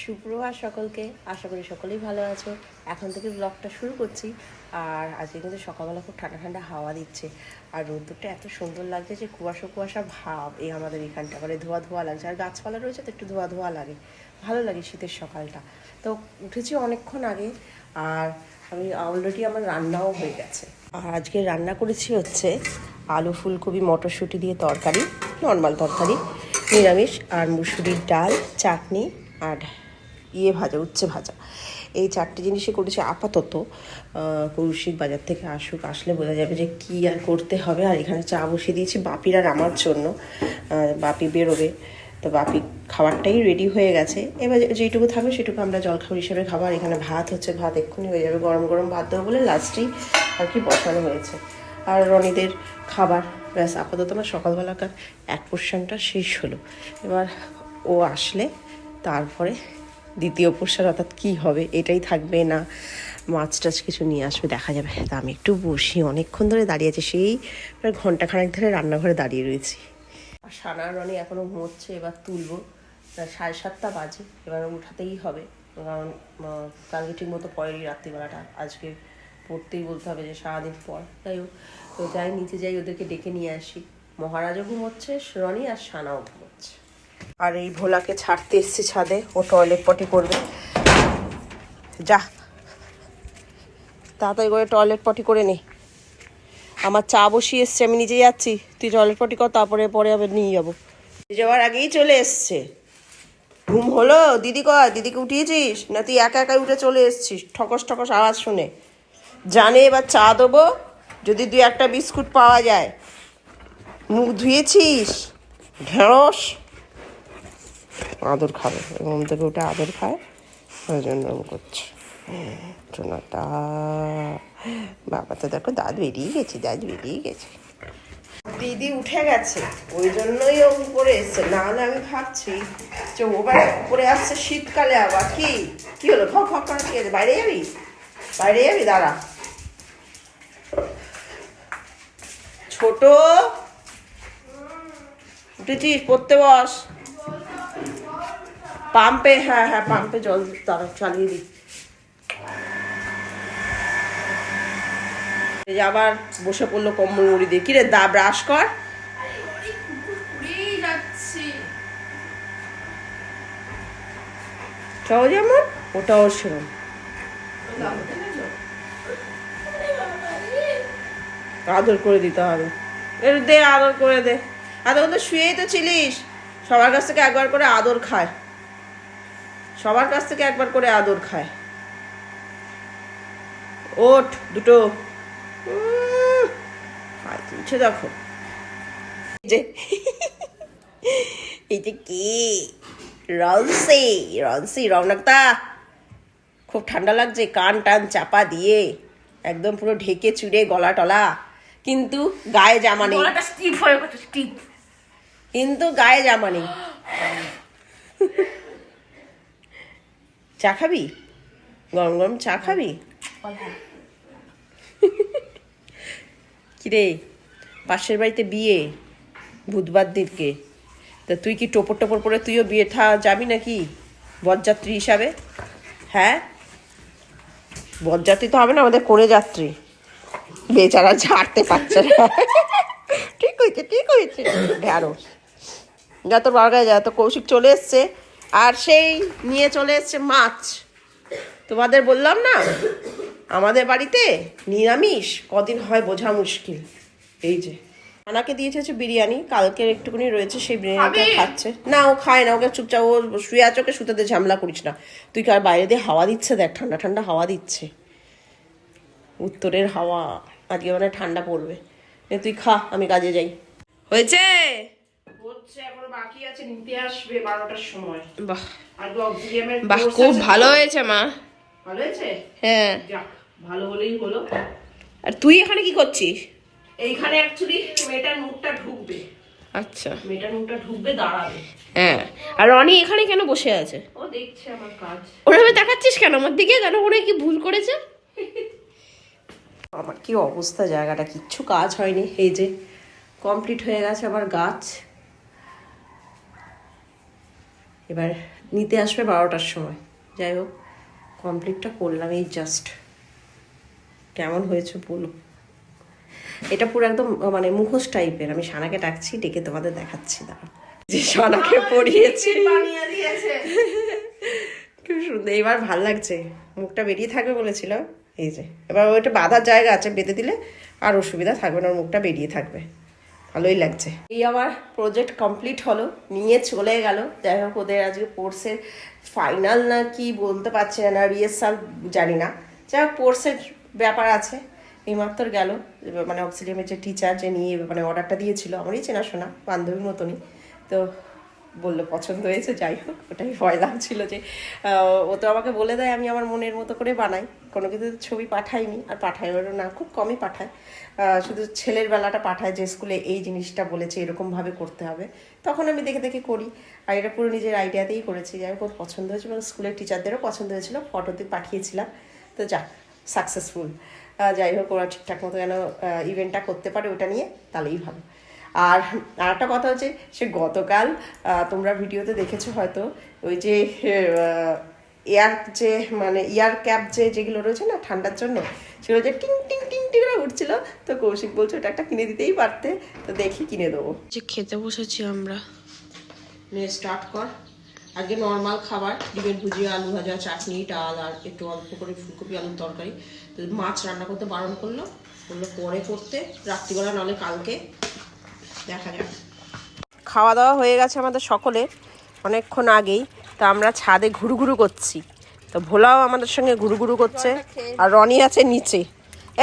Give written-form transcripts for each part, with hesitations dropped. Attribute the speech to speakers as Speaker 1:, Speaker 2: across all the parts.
Speaker 1: সুপ্রভাত সকলকে, আশা করি সকলেই ভালো আছো। এখন থেকে ব্লগটা শুরু করছি। আর আজকে কিন্তু সকালবেলা খুব ঠান্ডা ঠান্ডা হাওয়া দিচ্ছে, আর রোদ্দুরটা এত সুন্দর লাগছে যে কুয়াশা কুয়াশা ভাব এই আমাদের এখানটা, মানে ধোয়া ধোয়া লাগছে। আর গাছপালা রয়েছে তো একটু ধোয়া ধোয়া লাগে, ভালো লাগে শীতের সকালটা। তো উঠেছি অনেকক্ষণ আগে, আর আমি অলরেডি আমার রান্নাও হয়ে গেছে। আর আজকে রান্না করেছি হচ্ছে আলু ফুলকপি মটরশুঁটি দিয়ে তরকারি, নর্মাল তরকারি, নিরামিষ, আর মুসুরির ডাল, চাটনি, আর ভাজা, উচ্ছে ভাজা। এই চারটে জিনিসই করেছি আপাতত। কৌশিক বাজার থেকে আসলে বোঝা যাবে যে কী আর করতে হবে। আর এখানে চা বসিয়ে দিয়েছি বাপির আর আমার জন্য। বাপি বেরোবে, তো বাপি খাবারটাই রেডি হয়ে গেছে। এবার যেটুকু থাকবে সেটুকু আমরা জলখাবার হিসেবে খাবো। আর এখানে ভাত হচ্ছে, ভাত এক্ষুনি হয়ে যাবে, গরম গরম ভাত দেবো বলে লাস্টেই আর কি বসানো হয়েছে। আর রনিদের খাবার ব্যাস, আপাতত আমার সকালবেলাকার এক পোর্শনটা শেষ হলো। এবার ও আসলে তারপরে দ্বিতীয় পোর্শন, অর্থাৎ কী হবে, এটাই থাকবে না মাছ টাছ কিছু নিয়ে আসবে, দেখা যাবে। তা আমি একটু বসি, অনেকক্ষণ ধরে দাঁড়িয়ে আছি, সেই প্রায় ঘন্টাখানেক ধরে রান্নাঘরে দাঁড়িয়ে রয়েছি। আর সানা রনি এখনও ঘুমোচ্ছে, এবার তুলবো। 7:30 বাজে, এবার উঠাতেই হবে, কারণ কালকে ঠিক মতো পরেরই রাত্রিবেলাটা, আজকে পড়তেই বলতে হবে যে সারাদিন পর। তাই হোক, তো যাই নিচে যাই, ওদেরকে ডেকে নিয়ে আসি। মহারাজও ঘুমোচ্ছে, রনি আর সানাও ঘুমোচ্ছে। আর এই ভোলাকে ছাড়তে এসছি ছাদে, ও টয়লেট পটি করবে। যা তাড়াতাড়ি করে টয়লেট পটি করে নে। আমার চা বসিয়ে এসছে, আমি নিজে যাচ্ছি, তুই টয়লেট পটি কর, তারপরে আবার নিয়ে যাবো। যাওয়ার আগেই চলে এসছে। ঘুম হলো? দিদি কয়, দিদিকে উঠিয়েছিস না তুই একা একাই উঠে চলে এসছিস? ঠকস ঠকস আওয়াজ শুনে জানে এবার চা দেবো, যদি 2-1 বিস্কুট পাওয়া যায়। মুখ ধুয়েছিস? ঢেঁড়স আদর খাবে, ঘুম থেকে উঠে আদর খায়, ওই জন্য করছে। সোনাটা বাবা তো দেখো দাঁত বেরিয়ে গেছে, দাঁত বেরিয়ে গেছে। দিদি উঠে গেছে, ওই জন্যই ও উপরে এসছে, না হলে আমি ভাবছি যে ওবার উপরে আসছে শীতকালে। আবার কি কি হলো, ফক ফক করে কি আছে? বাইরে যাবি? বাইরে যাবি? দাঁড়া। ছোট উঠেছিস? পড়তে বস। পাম্পে, হ্যাঁ হ্যাঁ পাম্পে জল তারা চালিয়ে দিই। আবার বসে পড়লো কম্বল মুড়ি দিয়ে। কিরে দা ব্রাশ কর। চাও যেমন ওটাও সেরকম। আদর করে দিতে হবে, দে আদর করে দে। আদর তো শুয়েই তো ছিলিস, সবার কাছ থেকে একবার করে আদর খায়, সবার কাছ থেকে একবার করে আদর খায়। ওঠ দুটো তুলছে দেখো। এই যে কি রনসি, রনসি রৌনকদা, খুব ঠান্ডা লাগছে, কান টান চাপা দিয়ে একদম পুরো ঢেকে চুড়ে গলা টলা, কিন্তু গায়ে জামা নেই, কিন্তু গায়ে জামা নেই। চা খাবি? গরম গরম চা খাবি? কিরে পাশের বাড়িতে বিয়ে বুধবার দিনকে, তা তুই কি টোপর টোপর পরে তুইও বিয়ে যাবি নাকি বরযাত্রী হিসাবে? হ্যাঁ, বরযাত্রী তো হবে না, আমাদের করে যাত্রী, বেচারা ঝাড়তে পারছে না। ঠিক হয়েছে, ঠিক হয়েছে। ঢ্যাঁড়স যা, তোর বারগায় যা, তো কৌশিক চলে এসছে, আর সেই নিয়ে চলে এসছে মাছ। তোমাদের বললাম না আমাদের বাড়িতে নিরামিষ কদিন হয় বোঝা মুশকিল। এই যে আনাকে দিয়েছে হচ্ছে বিরিয়ানি, কালকের একটুখানি রয়েছে, সেই বিরিয়ানিটা খাচ্ছে। না ও খায় না, ওকে চুপচাপ, ও শুয়ে আছে, ওকে শুতে দে, ঝামেলা করিস না তুই। কার বাইরে দিয়ে হাওয়া দিচ্ছে দেখ, ঠান্ডা ঠান্ডা হাওয়া দিচ্ছে, উত্তরের হাওয়া, আজকে মানে ঠান্ডা পড়বে। তুই খা, আমি কাজে যাই। হয়েছে? হচ্ছে, এখন বাকি আছে, নিতে আসবে 12টার সময়। বাহ, আর অক্সিজেনের বাহ, খুব ভালো হয়েছে মা। ভালো হয়েছে? হ্যাঁ, যাক, ভালো হলেই হলো। আর তুই এখানে কি করছিস? এইখানে অ্যাকচুয়ালি মেয়েটার মুখটা ঢুকবে। আচ্ছা, মেয়েটার মুখটা ঢুকবে, দাঁড়াবে। হ্যাঁ, আর রনি এখানে কেন বসে আছে? ও দেখছে আমার কাজ। ওভাবে দেখাচ্ছিস কেন আমার দিকে? কেন, ওরা কি ভুল করেছে? আমার কি অবস্থা, জায়গাটা কিচ্ছু কাজ হয়নি, এই যে কমপ্লিট হয়ে গেছে আমার গাছ। এবার নিতে আসবে 12টার সময়। যাই হোক, কমপ্লিটটা করলাম এই জাস্ট। কেমন হয়েছে বলো। এটা পুরো একদম মানে মুখোশ টাইপের। আমি সানাকে ডাকছি, ডেকে তোমাদের দেখাচ্ছি। দাঁড়া, যে সানাকে পরিয়েছি, খুব সুন্দর। এবার ভাল লাগছে, মুখটা বেরিয়ে থাকবে বলেছিল। এই যে এবার ওইটা বাঁধার জায়গা আছে, বেঁধে দিলে আর অসুবিধা থাকবে না, ওর মুখটা বেরিয়ে থাকবে। ভালোই লাগছে। এই আমার প্রজেক্ট কমপ্লিট হলো, নিয়ে চলে গেল। যাই হোক, ওদের আজকে কোর্সের ফাইনাল না কি বলতে পারছি না, রিহার্সাল জানি না। যাই হোক, কোর্সের ব্যাপার আছে। এইমাত্র গেল, মানে অক্সিলিয়ামের যে টিচার, যে নিয়ে মানে অর্ডারটা দিয়েছিল, আমারই চেনাশোনা বান্ধবীর মতনই, তো বললো পছন্দ হয়েছে। যাই হোক, ওটাই ভয় লাগছিল যে ও তো আমাকে বলে দেয় আমি আমার মনের মতো করে বানাই, কোনো কিছু ছবি পাঠাইনি, আর পাঠাইও না, খুব কমই পাঠায়। শুধু ছেলের বেলাটা পাঠায় যে স্কুলে এই জিনিসটা বলেছে এরকমভাবে করতে হবে, তখন আমি দেখে দেখে করি। আর এটা পুরো নিজের আইডিয়াতেই করেছি। যাই হোক, ওর পছন্দ হয়েছে এবং স্কুলের টিচারদেরও পছন্দ হয়েছিল, ফটোতে পাঠিয়েছিলাম। তো যাক, সাকসেসফুল। যাই হোক, ওরা ঠিকঠাক মতো যেন ইভেন্টটা করতে পারে, ওটা নিয়ে তাহলেই ভালো। আর আরেকটা কথা হচ্ছে, সে গতকাল তোমরা ভিডিওতে দেখেছো হয়তো, ওই যে এয়ার যে মানে ইয়ার ক্যাপ যেগুলো রয়েছে না ঠান্ডার জন্য, সেগুলো যে টিং টিং টিং টিং করে উঠছিল। তো কৌশিক বলছে ওটা একটা কিনে দিতেই পারতে, তো দেখি কিনে দেবো। যে খেতে বসেছি আমরা, নিয়ে স্টার্ট কর। আজকে নর্মাল খাবার, ডিমের ভুজিয়া, আলু ভাজা, চাটনি, ডাল, আর একটু অল্প করে ফুলকপি আলুর তরকারি। তো মাছ রান্না করতে বারণ করলো, বললো পরে করতে, রাত্রিবেলা নাহলে কালকে, দেখা যাক। খাওয়া দাওয়া হয়ে গেছে আমাদের সকলের অনেকক্ষণ আগেই। তো আমরা ছাদে ঘুরু ঘুরু করছি, তো ভোলাও আমাদের সঙ্গে ঘুরু ঘুরু করছে, আর রনি আছে নিচে।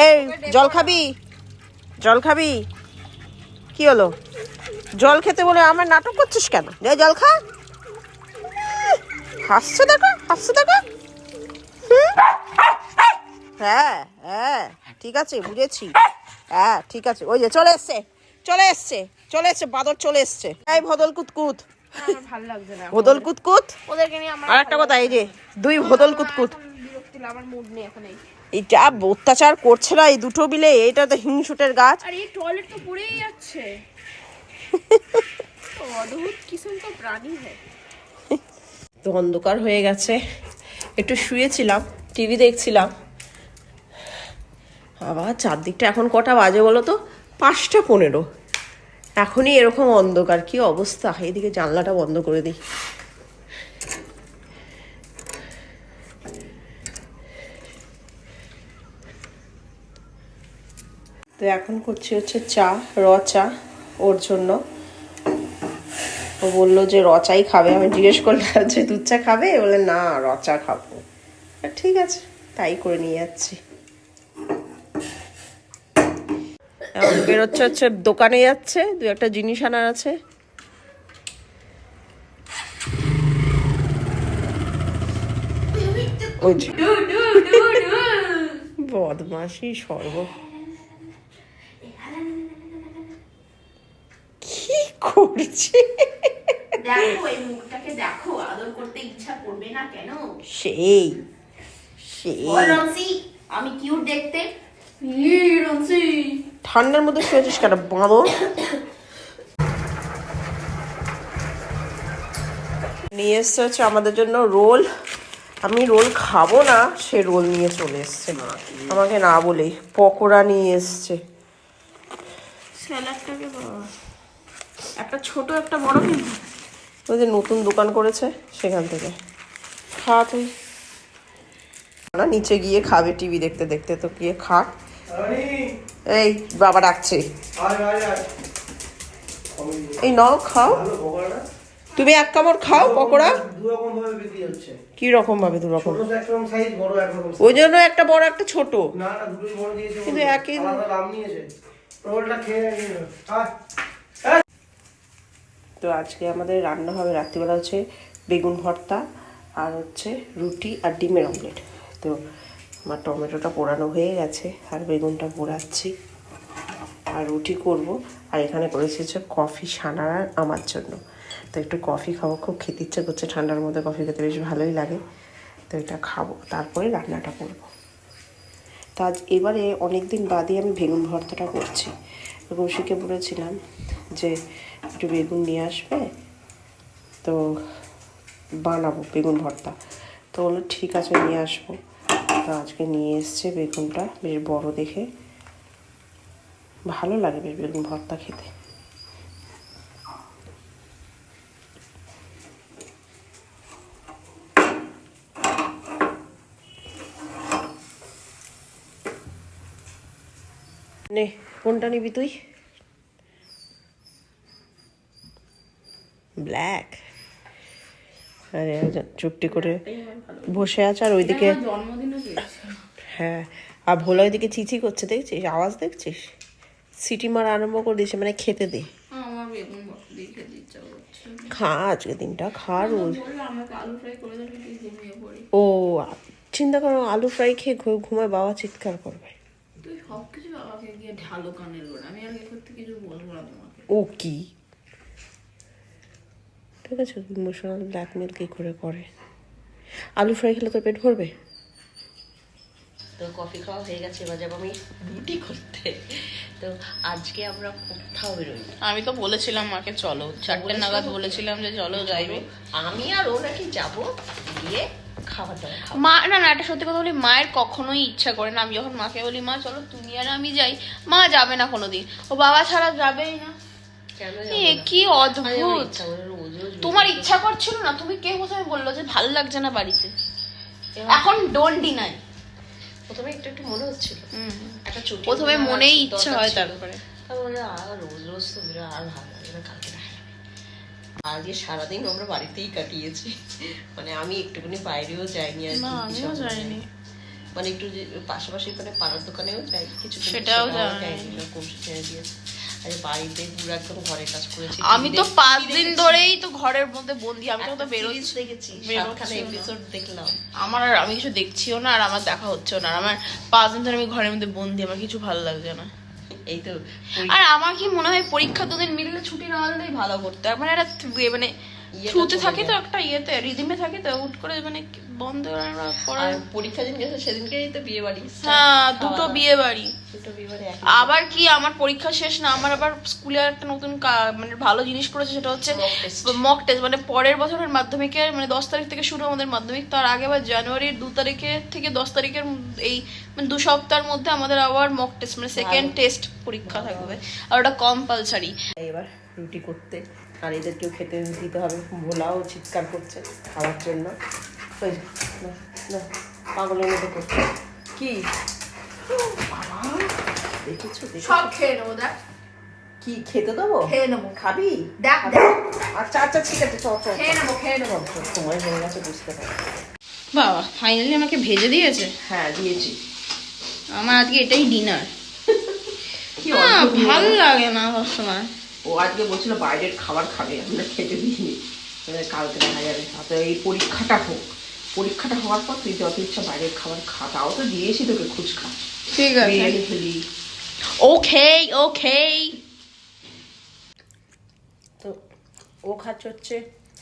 Speaker 1: এই জল খাবি? জল খাবি? কি হলো, জল খেতে বলে আমার নাটক করছিস কেন? জল খা। হাসছে দেখো, হাসছে দেখো। হ্যাঁ হ্যাঁ, ঠিক আছে, বুঝেছি। হ্যাঁ ঠিক আছে, ওই যে চলে এসছে, চলে এসছে, চলে এসছে, বাদর চলে এসছে। এই ভদল কুতকুত,
Speaker 2: ভালো লাগছে না
Speaker 1: ভদল কুতকুত।
Speaker 2: ওদেরকে নিয়ে আমার
Speaker 1: আর একটা কথা, এই যে দুই ভদল কুতকুত,
Speaker 2: বিরক্তি লাগে, আমার মুড নেই এখন।
Speaker 1: এইটা অত্যাচার করছে না এই দুটো মিলে, এইটা তো হিংসুটের গাছ।
Speaker 2: আর এই টয়লেট তো পড়েই যাচ্ছে, তো অদ্ভুত কিসম তো প্রাণী হয়।
Speaker 1: তো অন্ধকার হয়ে গেছে, একটু শুয়েছিলাম, টিভি দেখছিলাম। আবার চারদিকটা এখন কটা বাজে বলো তো? 5:15। এখনই এরকম অন্ধকার, কি অবস্থা। এইদিকে জানলাটা বন্ধ করে দিই। তো এখন করছি হচ্ছে চা, চা ওর জন্য। ও বললো যে চাই খাবে। আমি জিজ্ঞেস করলাম যে দুধ চা খাবে, বলে না চা খাবো। ঠিক আছে, তাই করে নিয়ে যাচ্ছি। এখন বেরোচ্ছে হচ্ছে, দোকানে যাচ্ছে, দু একটা জিনিস আনার আছে। ওই যে বদমাশি সর্ব। কি করছে?
Speaker 2: দেখো এই মুখটাকে দেখো, আদর করতে ইচ্ছা করবে না কেন?
Speaker 1: সেই সেই
Speaker 2: আমি কিউট দেখতে।
Speaker 1: ঠান্ডার মধ্যে শুয়েছিস কেন বাঁদর? নিয়ে এসছে হচ্ছে আমাদের জন্য রোল। আমি রোল খাবো না, সে রোল নিয়ে চলে এসছে আমাকে না বলেই। পকোড়া নিয়ে এসছে।
Speaker 2: স্যালাডটাকে একটা ছোট একটা বড় কিন্তু,
Speaker 1: ওই যে নতুন দোকান করেছে সেখান থেকে। খা তুই, না নিচে গিয়ে খাবে টিভি দেখতে দেখতে, তো গিয়ে খা। এই বাবা ডাকছে, এই নাও খাও। তুমি এক কামড় খাও পকোড়া। কি রকম ভাবে? দু রকম, ওই জন্য একটা বড় একটা ছোট, কিন্তু একই। তো আজকে আমাদের রান্না হবে রাত্রিবেলা হচ্ছে বেগুন ভর্তা, আর হচ্ছে রুটি আর ডিমের অমলেট। তো আমার টমেটোটা পোড়ানো হয়ে গেছে, আর বেগুনটা পোড়াচ্ছি, আর রুটি করব। আর এখানে করেছি হচ্ছে কফি সানার আমার জন্য। তো একটু কফি খাবো, খুব খেতে ইচ্ছে করছে, ঠান্ডার মধ্যে কফি খেতে বেশ ভালোই লাগে। তো এটা খাবো, তারপরে রান্নাটা করবো। তা এবারে অনেক দিন বাদে আমি বেগুন ভর্তাটা করছি। কৌশিককে বলেছিলাম যে একটু বেগুন নিয়ে আসবে, তো বানাবো বেগুন ভর্তা। তো বললো ঠিক আছে নিয়ে আসবো। তো আজকে নিয়ে এসছে বেগুনটা, বেশ বড় দেখে, ভালো লাগে বেশ বেগুন ভর্তা খেতে। নে কোনটা নিবি তুই? ব্ল্যাক। আরে একজন চুপটি করে বসে আছে আর ওইদিকে,
Speaker 2: জন্মদিনও পেয়েছে।
Speaker 1: হ্যাঁ, আর ভোলা ওইদিকে চিচি করছে, দেখছিস আওয়াজ দেখছিস? সিটি মারা আরম্ভ করে দিয়েছে, মানে খেতে দে।
Speaker 2: আমার বেগুন ভর্তা দিয়ে খেতে ইচ্ছা করছে।
Speaker 1: খা আজকে দিনটা খা রোজ।
Speaker 2: বললো আমাকে আলু ফ্রাই করে দেবে, কি ঘুমিয়ে পড়ি।
Speaker 1: ও চিন্তা করো, আলু ফ্রাই খেয়ে ঘুমায় বাবা চিৎকার করবে।
Speaker 2: তুই সব কিছু বাবাকে গিয়ে ঢালো কানের গোড়া, আমি আর এ করতে কিছু বলবো না তোমাকে।
Speaker 1: ও কি ঠিক আছে, ইমোশনাল ব্ল্যাকমেল কি করে করে? আলু ফ্রাই খেলে তো পেট ভরবে। তো কফি খাওয়া হয়ে গেছে, এবার যাবো আমি রুটি করতে। তো আজকে আমরা কোথাও বেরোই।
Speaker 2: আমি তো বলেছিলাম মাকে চলো 4টে নাগাদ বলেছিলাম যে চলো যাইবে।
Speaker 1: আমি আর ও নাকি যাবো, গিয়ে খাবার দাবার খাবো।
Speaker 2: মা না না, একটা সত্যি কথা বলি, মায়ের কখনোই ইচ্ছা করে না। আমি যখন মাকে বলি মা চলো তুমি আর আমি যাই, মা যাবে না কোনোদিন, ও বাবা ছাড়া যাবেই না।
Speaker 1: কেন
Speaker 2: এ কি অদ্ভুত! তোমার ইচ্ছা করছিল না, তুমি কে কোথায় বললো যে ভালো লাগছে না বাড়িতে? এখন ডোন্ট ডিনাই।
Speaker 1: প্রথমে একটু একটু মনে হচ্ছিল, একটা ছুটি
Speaker 2: প্রথমে মনেই ইচ্ছা হয়, তারপরে
Speaker 1: তারপরে আর রোজ রোজ তো বেরো আর ভালো লাগে না, কালকে দেখা যাবে। আজকে সারাদিন আমরা বাড়িতেই কাটিয়েছি, মানে আমি একটুখানি বাইরেও যাইনি আর
Speaker 2: না,
Speaker 1: কি,
Speaker 2: আমিও যাইনি।
Speaker 1: মানে একটু যে পাশাপাশি মানে পাড়ার দোকানেও যাই কিছু,
Speaker 2: সেটাও যাইনি।
Speaker 1: কমসে ছেড়ে দিয়েছে। আরে বাড়িতে পুরো একদম ঘরের কাজ করেছি।
Speaker 2: আমি তো 5 দিন ধরেই তো ঘরের মধ্যে বন্দি, আমি তো বেরোচ্ছি
Speaker 1: দেখেছি, সাতখানা এপিসোড দেখলাম।
Speaker 2: আমি কিছু দেখছিও না আর আমার দেখা হচ্ছেও না। আর আমার 5 দিন ধরে আমি ঘরের মধ্যে বন্দি, আমার কিছু ভালো লাগছে না।
Speaker 1: এই তো
Speaker 2: আর আমার কি মনে হয় পরীক্ষা 2 দিন মিললে ছুটি না হলেই ভালো করতে, আর মানে একটা মানে থ্রুতে থাকে তো, একটা ইয়েতে রিদিমে থাকে তো, উঠ করে মানে বন্ধ করা।
Speaker 1: আর পরীক্ষা দিন গেছে সেদিনকেই তো বিয়ে বাড়ি।
Speaker 2: হ্যাঁ, দুটো বিয়ে বাড়ি।
Speaker 1: দুটো বিয়ে বাড়ি
Speaker 2: আবার কি আমার পরীক্ষা শেষ না, আমার আবার স্কুলে একটা নতুন মানে ভালো জিনিস করেছে, সেটা হচ্ছে মক টেস্ট। মানে পরের বছরের মাধ্যমিকের মানে 10 তারিখ থেকে শুরু আমাদের মাধ্যমিক, তার আগে আবার জানুয়ারির 2 তারিখে থেকে 10 তারিখের এই মানে 2 সপ্তাহের মধ্যে আমাদের আবার মক টেস্ট মানে সেকেন্ড টেস্ট পরীক্ষা থাকবে, আর ওটা কম্পালসারি।
Speaker 1: এবার রুটি করতে, আর এদেরকেও খেতে দিতে হবে। ভোলাও চিৎকার করছে খাওয়ার জন্য। ওই না না, পাগলের মতো করছে কি বাবা, দেখেছো
Speaker 2: সব খেয়ে নেবো, দেখ
Speaker 1: কি খেতে দেবো,
Speaker 2: খেয়ে নেবো।
Speaker 1: খাবি?
Speaker 2: দেখ
Speaker 1: আচ্ছা আচ্ছা ঠিক আছে, চল চল
Speaker 2: খেয়ে নেবো, খেয়ে নেবো।
Speaker 1: সময় হয়ে গেছে, বুঝতে পারি।
Speaker 2: বাবা ফাইনালি আমাকে ভেজে দিয়েছে।
Speaker 1: হ্যাঁ দিয়েছি।
Speaker 2: আমার আজকে এটাই ডিনার।
Speaker 1: কি
Speaker 2: ভালো লাগে না সবসময়।
Speaker 1: ও আজকে বলছিল বাইরের খাবার খাবে, আমরা খেতে দিইনি, কালকে দেখা যাবে। তো এই পরীক্ষাটা হোক, পরীক্ষাটা হওয়ার পর তুই যত ইচ্ছা বাইরের খাবার খা, তাও তো দিয়েছি তোকে খুচখা,
Speaker 2: ঠিক আছে,
Speaker 1: বিরিয়ানি খেলি।
Speaker 2: ওকে ওকে।
Speaker 1: তো ও খাচ্ছে হচ্ছে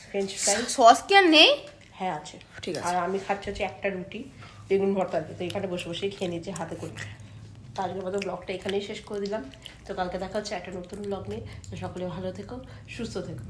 Speaker 1: ফ্রেঞ্চ ফ্রাই।
Speaker 2: সস কি আর নেই?
Speaker 1: হ্যাঁ আছে,
Speaker 2: ঠিক আছে।
Speaker 1: আর আমি খাচ্ছি হচ্ছে একটা রুটি বেগুন ভর্তা দিয়ে। তো এখানে বসে বসেই খেয়ে নিচ্ছি হাতে করে। তো আজকের মতো ব্লগটা এখানেই শেষ করে দিলাম। তো কালকে দেখা হচ্ছে একটা নতুন ব্লগ নিয়ে। তো সকলে ভালো থেকো, সুস্থ থেকো।